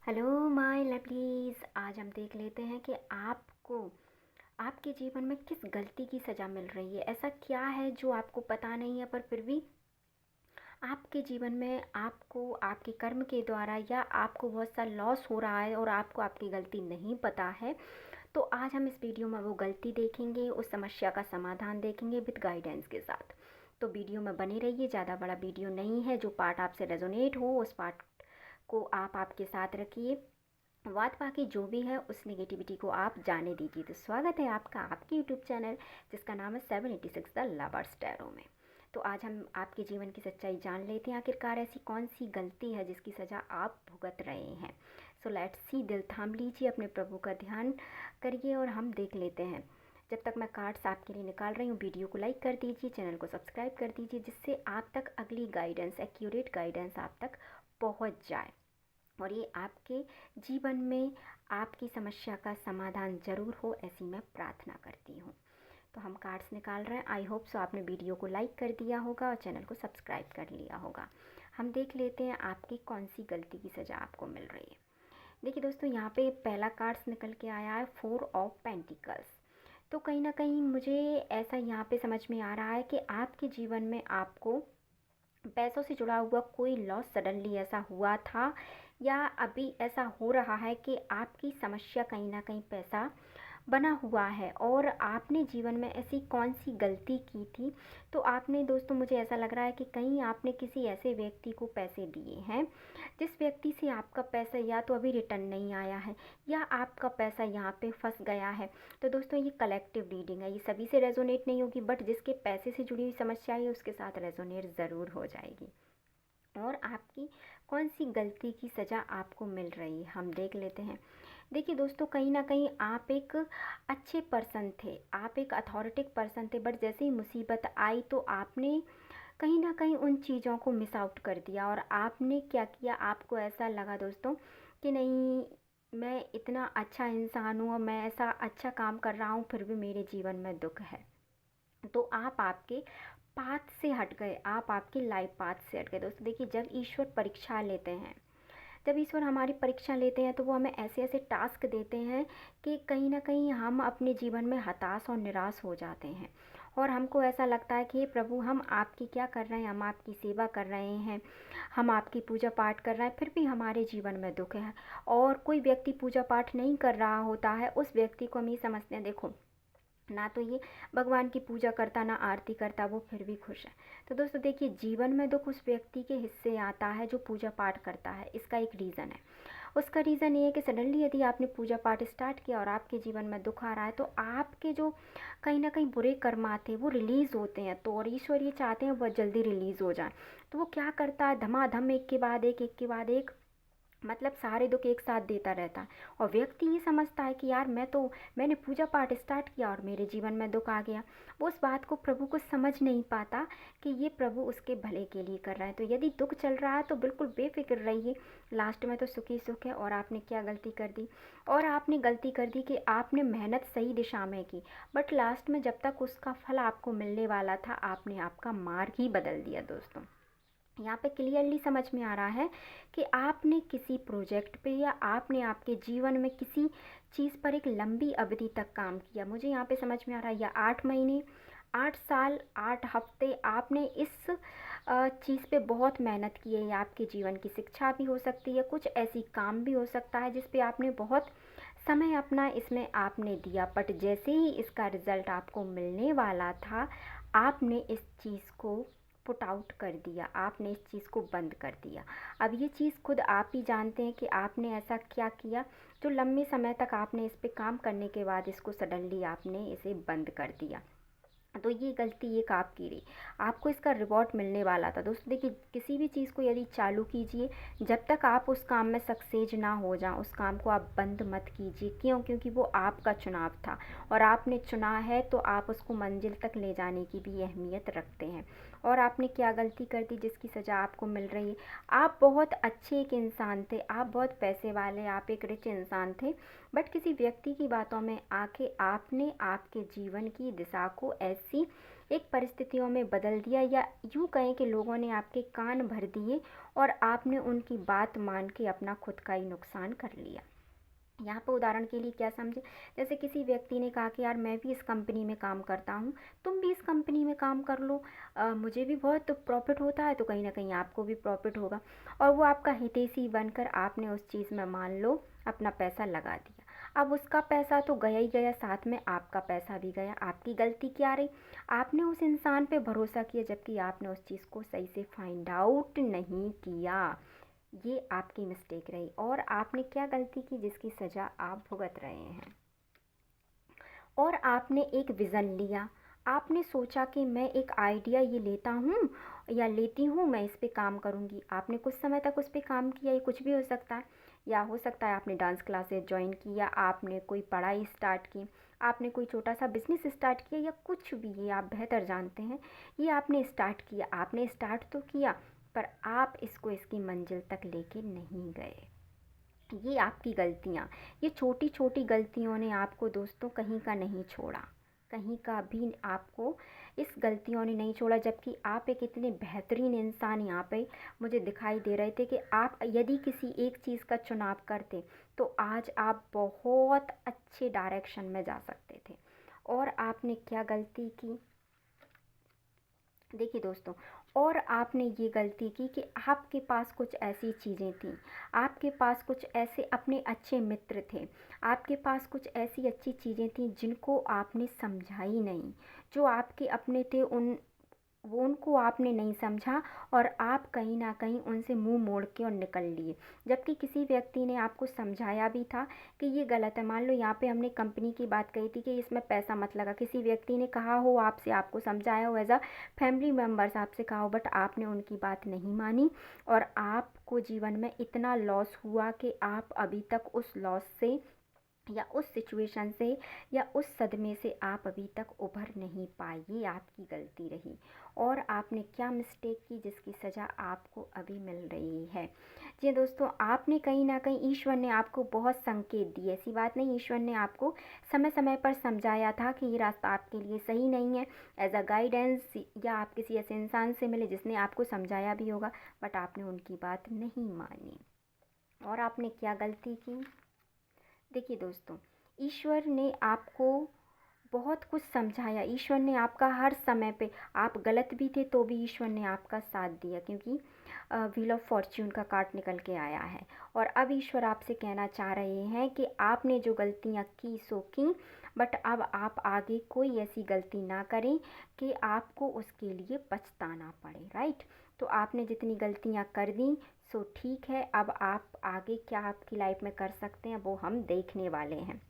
Hello my lovelies. आज हम देख लेते हैं कि आपको आपके जीवन में किस गलती की सज़ा मिल रही है। ऐसा क्या है जो आपको पता नहीं है पर फिर भी आपके जीवन में आपको आपके कर्म के द्वारा या आपको बहुत सा लॉस हो रहा है और आपको आपकी गलती नहीं पता है। तो आज हम इस वीडियो में वो गलती देखेंगे, उस समस्या का समाधान देखेंगे विद गाइडेंस के साथ। तो वीडियो में बने रहिए। ज़्यादा बड़ा वीडियो नहीं है, जो पार्ट आपसे रेजोनेट हो उस पार्ट को आप आपके साथ रखिए। बात बाकी जो भी है उस नेगेटिविटी को आप जाने दीजिए। तो स्वागत है आपका आपके यूट्यूब चैनल जिसका नाम है 786 द लवर्स टैरो में। तो आज हम आपके जीवन की सच्चाई जान लेते हैं। आखिरकार ऐसी कौन सी गलती है जिसकी सज़ा आप भुगत रहे हैं। So let's see. दिल थाम लीजिए, अपने प्रभु का ध्यान करिए और हम देख लेते हैं। जब तक मैं कार्ड्स आपके लिए निकाल रही हूँ, वीडियो को लाइक कर दीजिए, चैनल को सब्सक्राइब कर दीजिए, जिससे आप तक अगली गाइडेंस, एक्यूरेट गाइडेंस आप तक पहुँच जाए और ये आपके जीवन में आपकी समस्या का समाधान ज़रूर हो, ऐसी मैं प्रार्थना करती हूँ। तो हम कार्ड्स निकाल रहे हैं। आई होप सो आपने वीडियो को लाइक कर दिया होगा और चैनल को सब्सक्राइब कर लिया होगा। हम देख लेते हैं आपकी कौन सी गलती की सज़ा आपको मिल रही है। देखिए दोस्तों, यहाँ पे पहला कार्ड्स निकल के आया है 4 ऑफ पेंटिकल्स। तो कहीं ना कहीं मुझे ऐसा यहाँ पे समझ में आ रहा है कि आपके जीवन में आपको पैसों से जुड़ा हुआ कोई लॉस सडनली ऐसा हुआ था या अभी ऐसा हो रहा है कि आपकी समस्या कहीं ना कहीं पैसा बना हुआ है और आपने जीवन में ऐसी कौन सी गलती की थी। तो आपने दोस्तों, मुझे ऐसा लग रहा है कि कहीं आपने किसी ऐसे व्यक्ति को पैसे दिए हैं जिस व्यक्ति से आपका पैसा या तो अभी रिटर्न नहीं आया है या आपका पैसा यहाँ पे फंस गया है। तो दोस्तों, ये कलेक्टिव रीडिंग है, ये सभी से रेजोनेट नहीं होगी, बट जिसके पैसे से जुड़ी हुई समस्या है उसके साथ रेजोनेट ज़रूर हो जाएगी। और आपकी कौन सी गलती की सज़ा आपको मिल रही है हम देख लेते हैं। देखिए दोस्तों, कहीं ना कहीं आप एक अच्छे पर्सन थे, आप एक अथॉरिटिक पर्सन थे, बट जैसे ही मुसीबत आई तो आपने कहीं ना कहीं उन चीज़ों को मिस आउट कर दिया। और आपने क्या किया, आपको ऐसा लगा दोस्तों कि नहीं, मैं इतना अच्छा इंसान हूँ और मैं ऐसा अच्छा काम कर रहा हूँ फिर भी मेरे जीवन में दुख है। तो आप आपके पाथ से हट गए, आप आपकी लाइफ पाथ से हट गए। दोस्तों देखिए, जब ईश्वर परीक्षा लेते हैं, जब ईश्वर हमारी परीक्षा लेते हैं तो वो हमें ऐसे ऐसे टास्क देते हैं कि कहीं ना कहीं हम अपने जीवन में हताश और निराश हो जाते हैं और हमको ऐसा लगता है कि हे प्रभु, हम आपकी क्या कर रहे हैं, हम आपकी सेवा कर रहे हैं, हम आपकी पूजा पाठ कर रहे हैं, फिर भी हमारे जीवन में दुख है। और कोई व्यक्ति पूजा पाठ नहीं कर रहा होता है, उस व्यक्ति को हम ये समझते हैं, देखो ना तो ये भगवान की पूजा करता ना आरती करता, वो फिर भी खुश है। तो दोस्तों देखिए, जीवन में दुख उस व्यक्ति के हिस्से आता है जो पूजा पाठ करता है। इसका एक रीज़न है। उसका रीज़न ये है कि सडनली यदि आपने पूजा पाठ स्टार्ट किया और आपके जीवन में दुख आ रहा है तो आपके जो कहीं ना कहीं बुरे कर्म आते हैं वो रिलीज़ होते हैं। तो और ईश्वर ये चाहते हैं बहुत जल्दी रिलीज़ हो जाए। तो वो क्या करता है, धमाधम एक के बाद एक के बाद एक, मतलब सारे दुख एक साथ देता रहता है। और व्यक्ति ये समझता है कि यार मैंने पूजा पाठ स्टार्ट किया और मेरे जीवन में दुख आ गया। वो उस बात को प्रभु को समझ नहीं पाता कि ये प्रभु उसके भले के लिए कर रहा है। तो यदि दुख चल रहा है तो बिल्कुल बेफिक्र रहिए, लास्ट में तो सुख ही सुख है। और आपने क्या गलती कर दी, और आपने गलती कर दी कि आपने मेहनत सही दिशा में की, बट लास्ट में जब तक उसका फल आपको मिलने वाला था आपने आपका मार्ग ही बदल दिया। दोस्तों यहाँ पे क्लियरली समझ में आ रहा है कि आपने किसी प्रोजेक्ट पे या आपने आपके जीवन में किसी चीज़ पर एक लंबी अवधि तक काम किया। मुझे यहाँ पे समझ में आ रहा है या 8 महीने, 8 साल, 8 हफ्ते आपने इस चीज़ पे बहुत मेहनत की है। या आपके जीवन की शिक्षा भी हो सकती है, कुछ ऐसी काम भी हो सकता है जिस पे आपने बहुत समय अपना इसमें आपने दिया, बट जैसे ही इसका रिज़ल्ट आपको मिलने वाला था आपने इस चीज़ को पुट आउट कर दिया, आपने इस चीज़ को बंद कर दिया। अब ये चीज़ खुद आप ही जानते हैं कि आपने ऐसा क्या किया जो लंबे समय तक आपने इस पे काम करने के बाद इसको सडनली आपने इसे बंद कर दिया। तो ये गलती एक आपकी रही, आपको इसका रिवॉर्ड मिलने वाला था। दोस्तों देखिए, किसी भी चीज़ को यदि चालू कीजिए, जब तक आप उस काम में सक्सेस ना हो जाए उस काम को आप बंद मत कीजिए। क्यों? क्योंकि वो आपका चुनाव था और आपने चुना है तो आप उसको मंजिल तक ले जाने की भी अहमियत रखते हैं। और आपने क्या गलती कर दी जिसकी सज़ा आपको मिल रही है। आप बहुत अच्छे एक इंसान थे, आप बहुत पैसे वाले, आप एक रिच इंसान थे, बट किसी व्यक्ति की बातों में आके आपने आपके जीवन की दिशा को ऐसी एक परिस्थितियों में बदल दिया, या यूँ कहें कि लोगों ने आपके कान भर दिए और आपने उनकी बात मान के अपना खुद का ही नुकसान कर लिया। यहाँ पे उदाहरण के लिए क्या समझे, जैसे किसी व्यक्ति ने कहा कि यार मैं भी इस कंपनी में काम करता हूँ, तुम भी इस कंपनी में काम कर लो, मुझे भी बहुत प्रॉफिट होता है तो कहीं ना कहीं आपको भी प्रॉफिट होगा। और वो आपका हितैषी बनकर आपने उस चीज़ में मान लो अपना पैसा लगा दिया। अब उसका पैसा तो गया ही गया, साथ में आपका पैसा भी गया। आपकी गलती क्या रही? आपने उस इंसान पे भरोसा किया जबकि आपने उस चीज़ को सही से फाइंड आउट नहीं किया। ये आपकी मिस्टेक रही। और आपने क्या गलती की जिसकी सज़ा आप भुगत रहे हैं? और आपने एक विज़न लिया, आपने सोचा कि मैं एक आइडिया ये लेता हूँ या लेती हूँ, मैं इस पे काम करूँगी। आपने कुछ समय तक उस पे काम किया, ये कुछ भी हो सकता है, या हो सकता है आपने डांस क्लासेस ज्वाइन की, या आपने कोई पढ़ाई स्टार्ट की, आपने कोई छोटा सा बिजनेस स्टार्ट किया, या कुछ भी, ये आप बेहतर जानते हैं। ये आपने स्टार्ट किया, आपने स्टार्ट तो किया, पर आप इसको इसकी मंजिल तक लेके नहीं गए। ये आपकी गलतियाँ, ये छोटी छोटी गलतियों ने आपको दोस्तों कहीं का नहीं छोड़ा, कहीं का भी आपको इस गलतियों ने नहीं छोड़ा। जबकि आप एक इतने बेहतरीन इंसान यहाँ पे मुझे दिखाई दे रहे थे कि आप यदि किसी एक चीज़ का चुनाव करते तो आज आप बहुत अच्छे डायरेक्शन में जा सकते थे। और आपने क्या गलती की? देखिए दोस्तों, और आपने ये गलती की कि आपके पास कुछ ऐसी चीज़ें थीं, आपके पास कुछ ऐसे अपने अच्छे मित्र थे, आपके पास कुछ ऐसी अच्छी चीज़ें थीं जिनको आपने समझा ही नहीं। जो आपके अपने थे वो उनको आपने नहीं समझा, और आप कहीं ना कहीं उनसे मुंह मोड़ के और निकल लिए। जबकि किसी व्यक्ति ने आपको समझाया भी था कि ये गलत है। मान लो यहाँ पे हमने कंपनी की बात कही थी कि इसमें पैसा मत लगा, किसी व्यक्ति ने कहा हो आपसे, आपको समझाया हो, एज अ फैमिली मेम्बर्स आपसे कहा हो, बट आपने उनकी बात नहीं मानी, और आपको जीवन में इतना लॉस हुआ कि आप अभी तक उस लॉस से या उस सिचुएशन से या उस सदमे से आप अभी तक उभर नहीं पाए। ये आपकी गलती रही। और आपने क्या मिस्टेक की जिसकी सज़ा आपको अभी मिल रही है? जी दोस्तों, आपने कहीं ना कहीं, ईश्वर ने आपको बहुत संकेत दिए, ऐसी बात नहीं, ईश्वर ने आपको समय समय पर समझाया था कि ये रास्ता आपके लिए सही नहीं है, एज अ गाइडेंस, या आप किसी ऐसे इंसान से मिले जिसने आपको समझाया भी होगा, बट आपने उनकी बात नहीं मानी। और आपने क्या गलती की? देखिए दोस्तों, ईश्वर ने आपको बहुत कुछ समझाया, ईश्वर ने आपका हर समय पे, आप गलत भी थे तो भी ईश्वर ने आपका साथ दिया, क्योंकि व्हील ऑफ फॉर्च्यून का कार्ड निकल के आया है। और अब ईश्वर आपसे कहना चाह रहे हैं कि आपने जो गलतियाँ की सो की, बट अब आप आगे कोई ऐसी गलती ना करें कि आपको उसके लिए पछताना पड़े, राइट? तो आपने जितनी गलतियाँ कर दी सो ठीक है, अब आप आगे क्या आपकी लाइफ में कर सकते हैं वो हम देखने वाले हैं।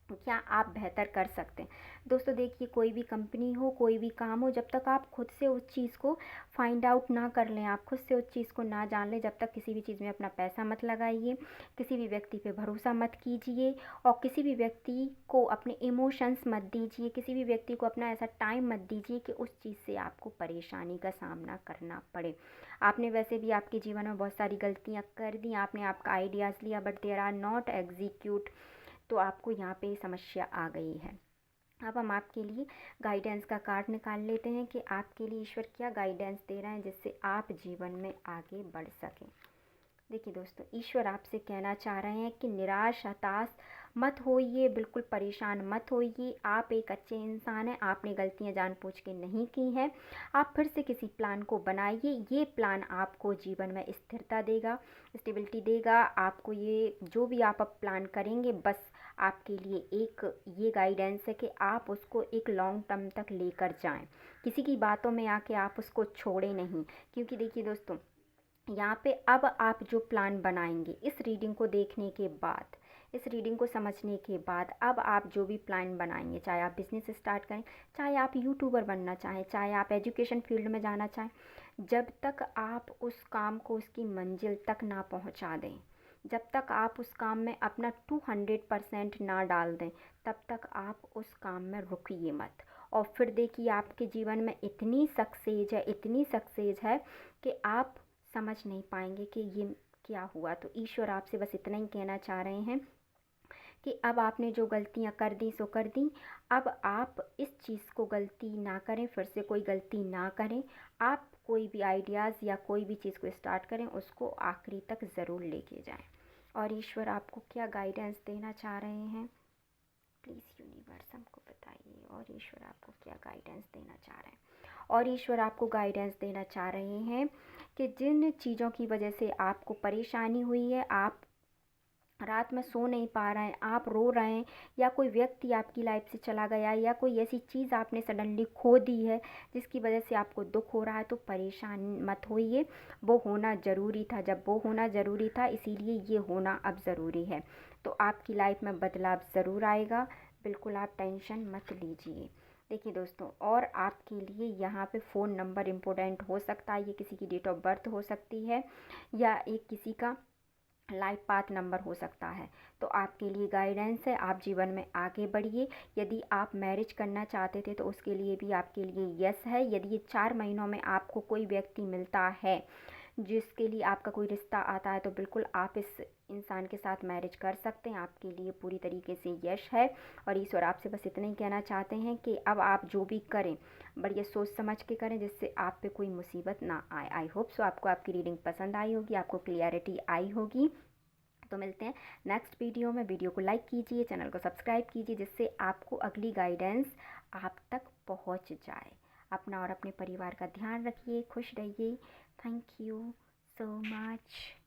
क्या आप बेहतर कर सकते हैं? दोस्तों देखिए, कोई भी कंपनी हो, कोई भी काम हो, जब तक आप खुद से उस चीज़ को फाइंड आउट ना कर लें, आप खुद से उस चीज़ को ना जान लें, जब तक किसी भी चीज़ में अपना पैसा मत लगाइए, किसी भी व्यक्ति पे भरोसा मत कीजिए, और किसी भी व्यक्ति को अपने इमोशंस मत दीजिए, किसी भी व्यक्ति को अपना ऐसा टाइम मत दीजिए कि उस चीज़ से आपको परेशानी का सामना करना पड़े। आपने वैसे भी आपके जीवन में बहुत सारी गलतियाँ कर दी, आपने आपका आइडियाज़ लिया but there are not execute, तो आपको यहाँ पे समस्या आ गई है। अब हम आपके लिए गाइडेंस का कार्ड निकाल लेते हैं कि आपके लिए ईश्वर क्या गाइडेंस दे रहे हैं जिससे आप जीवन में आगे बढ़ सकें। देखिए दोस्तों, ईश्वर आपसे कहना चाह रहे हैं कि निराश हताश मत होइए, बिल्कुल परेशान मत होइए। आप एक अच्छे इंसान हैं, आपने गलतियां जानबूझ के नहीं की हैं। आप फिर से किसी प्लान को बनाइए, ये प्लान आपको जीवन में स्थिरता देगा, स्टेबिलिटी देगा। आपको ये जो भी आप अब प्लान करेंगे, बस आपके लिए एक ये गाइडेंस है कि आप उसको एक लॉन्ग टर्म तक लेकर जाएं। किसी की बातों में आके आप उसको छोड़ें नहीं, क्योंकि देखिए दोस्तों, यहाँ पे अब आप जो प्लान बनाएंगे इस रीडिंग को देखने के बाद, इस रीडिंग को समझने के बाद, अब आप जो भी प्लान बनाएंगे, चाहे आप बिज़नेस स्टार्ट करें, चाहे आप यूट्यूबर बनना चाहें, चाहे आप एजुकेशन फील्ड में जाना चाहें, जब तक आप उस काम को उसकी मंजिल तक ना पहुँचा दें, जब तक आप उस काम में अपना 200% ना डाल दें, तब तक आप उस काम में रुकिए मत। और फिर देखिए, आपके जीवन में इतनी सक्सेस है, इतनी सक्सेस है कि आप समझ नहीं पाएंगे कि ये क्या हुआ। तो ईश्वर आपसे बस इतना ही कहना चाह रहे हैं कि अब आपने जो गलतियाँ कर दी सो कर दी, अब आप इस चीज़ को गलती ना करें, फिर से कोई गलती ना करें। आप कोई भी आइडियाज़ या कोई भी चीज़ को स्टार्ट करें, उसको आखिरी तक ज़रूर लेके जाएं। और ईश्वर आपको क्या गाइडेंस देना चाह रहे हैं, प्लीज़ यूनिवर्स हमको बताइए। और ईश्वर आपको क्या गाइडेंस देना चाह रहे हैं। और ईश्वर आपको गाइडेंस देना चाह रहे हैं कि जिन चीज़ों की वजह से आपको परेशानी हुई है, आप रात में सो नहीं पा रहे हैं, आप रो रहे हैं, या कोई व्यक्ति आपकी लाइफ से चला गया, या कोई ऐसी चीज़ आपने सडनली खो दी है जिसकी वजह से आपको दुख हो रहा है, तो परेशान मत होइए। वो होना ज़रूरी था, जब वो होना ज़रूरी था इसीलिए ये होना अब ज़रूरी है। तो आपकी लाइफ में बदलाव ज़रूर आएगा, बिल्कुल आप टेंशन मत लीजिए। देखिए दोस्तों, और आपके लिए यहाँ पे फ़ोन नंबर इम्पोर्टेंट हो सकता है, ये किसी की डेट ऑफ बर्थ हो सकती है, या एक किसी का लाइफ पाथ नंबर हो सकता है। तो आपके लिए गाइडेंस है, आप जीवन में आगे बढ़िए। यदि आप मैरिज करना चाहते थे तो उसके लिए भी आपके लिए यस है। यदि ये 4 महीनों में आपको कोई व्यक्ति मिलता है जिसके लिए आपका कोई रिश्ता आता है, तो बिल्कुल आप इस इंसान के साथ मैरिज कर सकते हैं, आपके लिए पूरी तरीके से यश है। और ईश्वर आपसे बस इतना ही कहना चाहते हैं कि अब आप जो भी करें बढ़िया सोच समझ के करें, जिससे आप पे कोई मुसीबत ना आए। आई होप सो आपको आपकी रीडिंग पसंद आई होगी, आपको क्लियरिटी आई होगी। तो मिलते हैं नेक्स्ट वीडियो में। वीडियो को लाइक कीजिए, चैनल को सब्सक्राइब कीजिए, जिससे आपको अगली गाइडेंस आप तक पहुंच जाए। अपना और अपने परिवार का ध्यान रखिए, खुश रहिए। Thank you so much.